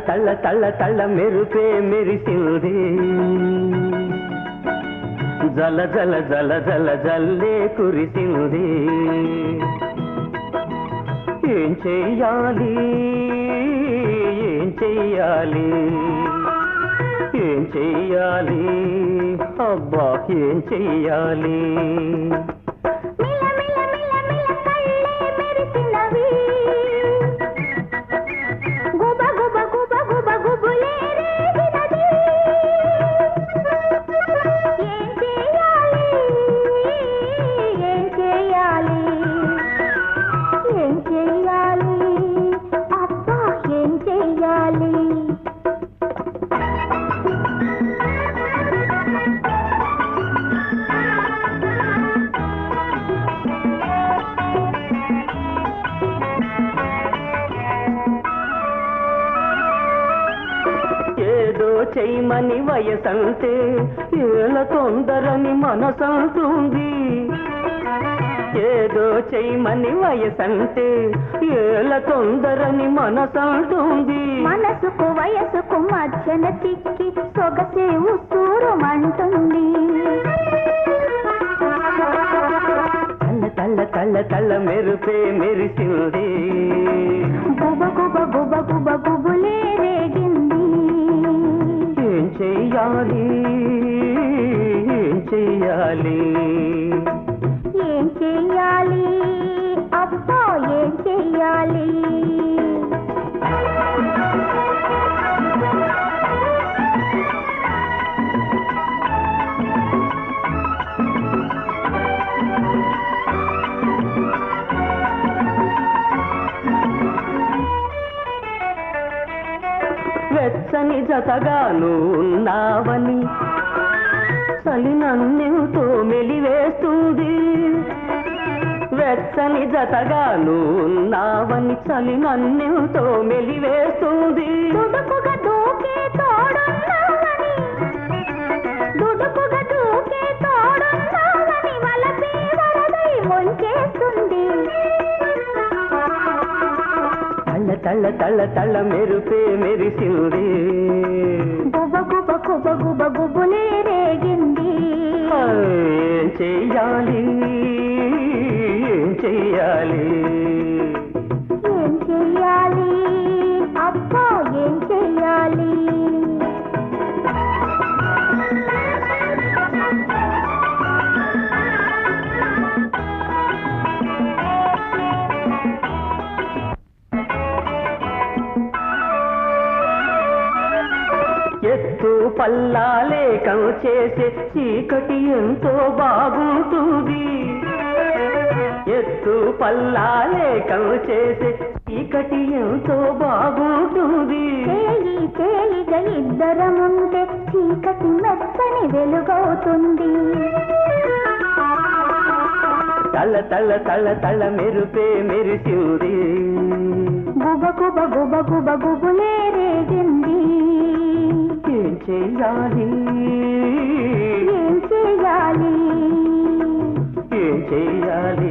తళ్ళ తళ్ళ తళ్ళ మెరుపే మెరిసింది జల జల జల జల జల్లే కురిసింది ఏం చెయ్యాలి ఏం చెయ్యాలి ఏం చెయ్యాలి అబ్బా ఏం చెయ్యాలి చెయ్యమని వయసంటే ఏల తొందరని మనసంటుంది ఏదో చెయ్యమని వయసంటే ఏల తొందరని మనసంటుంది మనసుకు వయసుకు మధ్యన చిక్కి సొగసే ఉసూరుమంటుంది తల్ల తల్ల తల్ల మెరుపే మెరిసింది గుబ గుబ గుబ గుబ గుబులే రేగింది ఏం చెయ్యాలి ఏం చెయ్యాలి ఏం చెయ్యాలి అబ్బా ఏం చెయ్యాలి వెచ్చని జతగాను ఉన్నావని చలి నన్నెంతో మెలివేస్తుంది వెచ్చని జతగాను ఉన్నావని చలి నన్నెంతో మెలివేస్తుంది దుడుకుగా దూకే తోడున్నావని దుడుకుగా దూకే తోడున్నావని వలపే వరదై ముంచేస్తుంది తళ్ళ తళ్ళ తళ్ళ మెరుపే మెరిసింది గుబ గుబ గుబ గుబ గుబులే రేగింది ఏం చెయ్యాలి ఏం చెయ్యాలి ఏం చెయ్యాలి అబ్బా ఏం చెయ్యాలి ఎత్తు పల్లాలేకం చేసే చీకటి ఎంతో బాగుంటుంది ఎత్తు పల్లాలేకం చేసే చీకటి ఎంతో బాగుంటుంది చేయి చేయిగా ఇద్దరముంటే చీకటి మెత్తని వెలుగవుతుంది తల్ల తల్ల తల్ల తల్ల మెరుపే మెరిసింది గుబ గుబ గుబ గుబ గుబులే రేగింది ఏం చెయ్యాలి ఏం చెయ్యాలి ఏం చెయ్యాలి